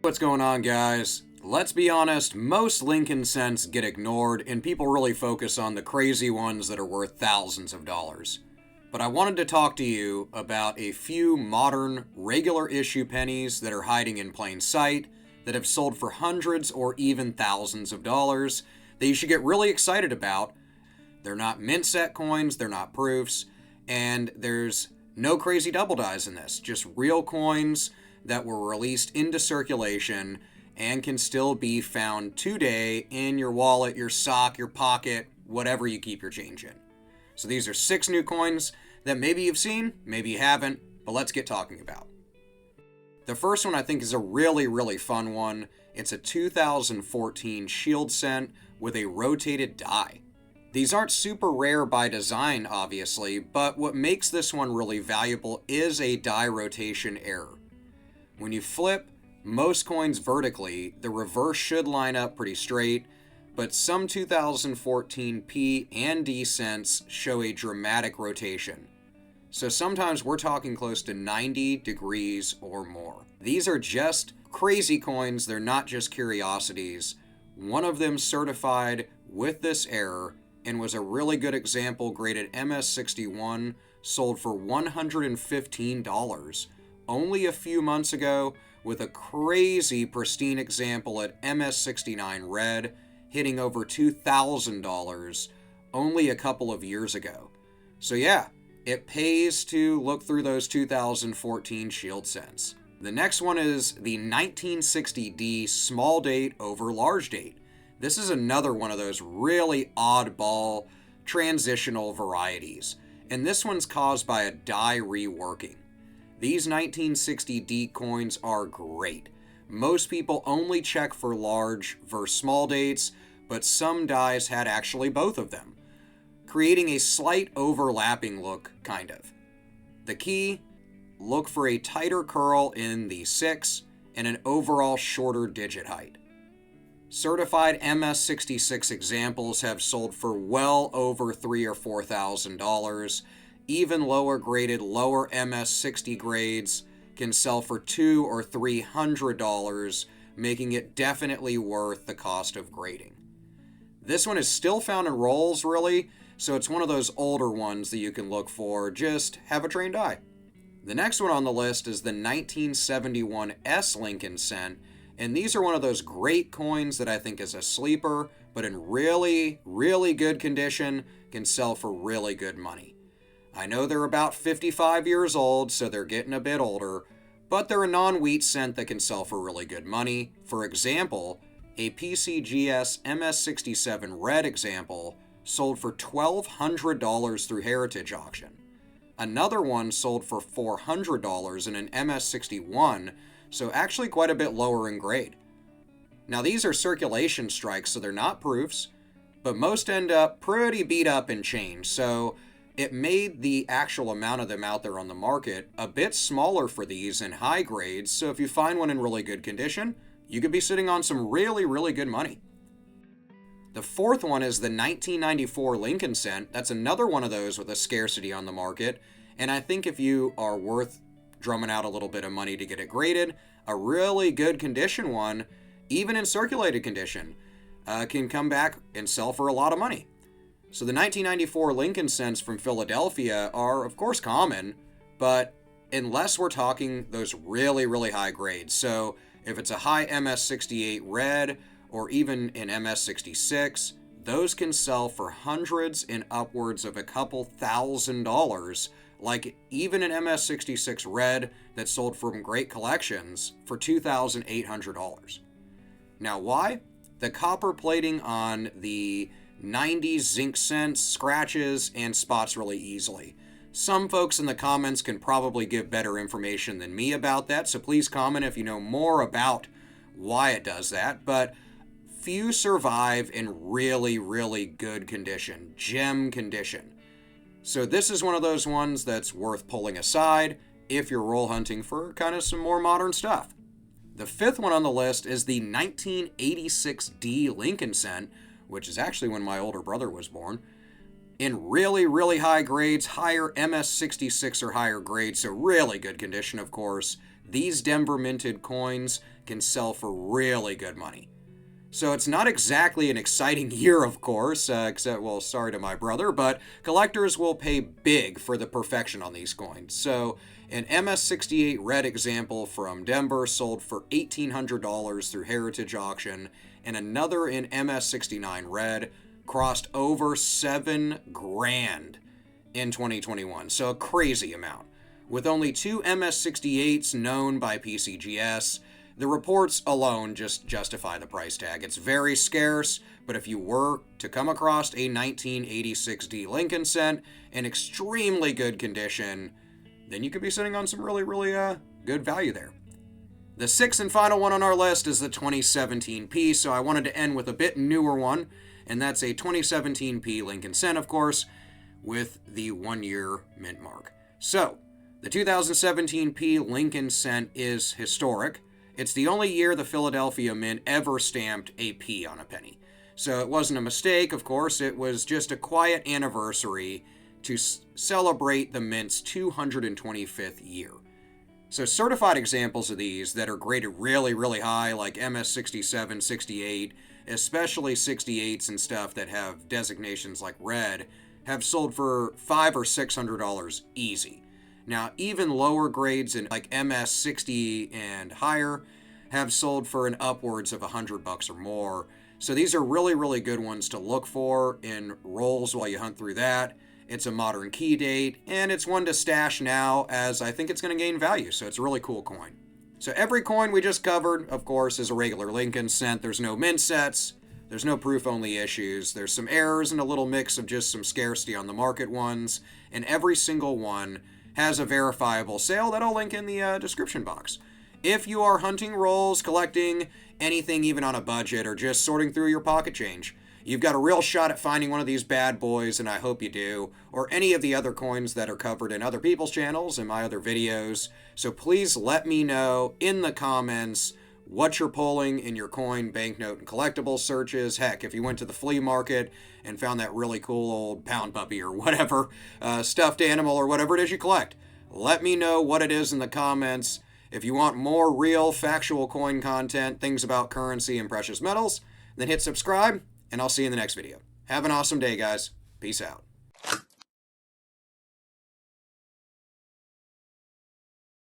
What's going on, guys? Let's be honest, most Lincoln cents get ignored and people really focus on the crazy ones that are worth thousands of dollars. But I wanted to talk to you about a few modern, regular issue pennies that are hiding in plain sight, that have sold for hundreds or even thousands of dollars, that you should get really excited about. They're not mint set coins, they're not proofs, and there's no crazy double dies in this, just real coins that were released into circulation and can still be found today in your wallet, your sock, your pocket, whatever you keep your change in. So these are 6 new coins that maybe you've seen, maybe you haven't, but let's get talking about. The first one I think is a really fun one. It's a 2014 Shield cent with a rotated die. These aren't super rare by design, obviously, but what makes this one really valuable is a die rotation error. When you flip most coins vertically, the reverse should line up pretty straight, but some 2014 P and D cents show a dramatic rotation. So sometimes we're talking close to 90 degrees or more. These are just crazy coins, they're not just curiosities. One of them certified with this error and was a really good example, graded MS61, sold for $115 only a few months ago, with a crazy pristine example at MS69 red hitting over $2,000 only a couple of years ago. So yeah, it pays to look through those 2014 Shield cents. The next one is the 1960D small date over large date. This is another one of those really oddball transitional varieties, and this one's caused by a die reworking. These 1960D coins are great. Most people only check for large versus small dates, but some dies had actually both of them, creating a slight overlapping look, kind of. The key, look for a tighter curl in the 6 and an overall shorter digit height. Certified MS66 examples have sold for well over $3,000 or $4,000. Even lower graded, lower MS60 grades can sell for $200 or $300, making it definitely worth the cost of grading. This one is still found in rolls, really, so it's one of those older ones that you can look for. Just have a trained eye. The next one on the list is the 1971 S Lincoln cent, and these are one of those great coins that I think is a sleeper, but in really good condition, can sell for really good money. I know they're about 55 years old, so they're getting a bit older, but they're a non-wheat cent that can sell for really good money. For example, a PCGS MS67 red example sold for $1,200 through Heritage auction. Another one sold for $400 in an MS61, so actually quite a bit lower in grade. Now these are circulation strikes, so they're not proofs, but most end up pretty beat up and changed, so it made the actual amount of them out there on the market a bit smaller for these in high grades, so if you find one in really good condition, you could be sitting on some really good money. The fourth one is the 1994 Lincoln cent. That's another one of those with a scarcity on the market, and I think if you are worth drumming out a little bit of money to get it graded, a really good condition one, even in circulated condition, can come back and sell for a lot of money. So the 1994 Lincoln cents from Philadelphia are, of course, common, but unless we're talking those really high grades, so if it's a high MS68 red or even an MS66, those can sell for hundreds and upwards of a couple $1,000, like even an MS66 red that sold from great collections for $2,800. Now why? The copper plating on the 90s zinc cents scratches and spots really easily. Some folks in the comments can probably give better information than me about that, so please comment if you know more about why it does that, but few survive in really good condition, gem condition. So this is one of those ones that's worth pulling aside if you're roll hunting for kind of some more modern stuff. The fifth one on the list is the 1986D Lincoln cent, which is actually when my older brother was born, in really high grades, higher MS66 or higher grades, so really good condition, of course. These Denver minted coins can sell for really good money. So it's not exactly an exciting year, of course, except, well, sorry to my brother, but collectors will pay big for the perfection on these coins. So an MS68 red example from Denver sold for $1,800 through Heritage Auction, and another in MS69 red crossed over $7,000 in 2021. So a crazy amount. With only 2 MS68s known by PCGS, the reports alone just justify the price tag. It's very scarce, but if you were to come across a 1986D Lincoln cent in extremely good condition, then you could be sitting on some really good value there. The sixth and final one on our list is the 2017P, so I wanted to end with a bit newer one, and that's a 2017P Lincoln cent, of course, with the 1-year mint mark. So, the 2017P Lincoln cent is historic. It's the only year the Philadelphia Mint ever stamped a P on a penny. So it wasn't a mistake, of course, it was just a quiet anniversary to celebrate the Mint's 225th year. So certified examples of these that are graded really high, like MS67, 68, especially 68s and stuff that have designations like red, have sold for $500 or $600 easy. Now, even lower grades in like MS60 and higher have sold for an upwards of $100 or more. So these are really good ones to look for in rolls while you hunt through that. It's a modern key date, and it's one to stash now as I think it's going to gain value. So it's a really cool coin. So every coin we just covered, of course, is a regular Lincoln cent. There's no mint sets. There's no proof-only issues. There's some errors and a little mix of just some scarcity on the market ones. And every single one has a verifiable sale that I'll link in the description box. If you are hunting rolls, collecting anything even on a budget, or just sorting through your pocket change, you've got a real shot at finding one of these bad boys, and I hope you do, or any of the other coins that are covered in other people's channels and my other videos. So please let me know in the comments what you're pulling in your coin, banknote, and collectible searches. Heck, if you went to the flea market and found that really cool old pound puppy or whatever, stuffed animal or whatever it is you collect, let me know what it is in the comments. If you want more real, factual coin content, things about currency and precious metals, then hit subscribe, and I'll see you in the next video. Have an awesome day, guys. Peace out.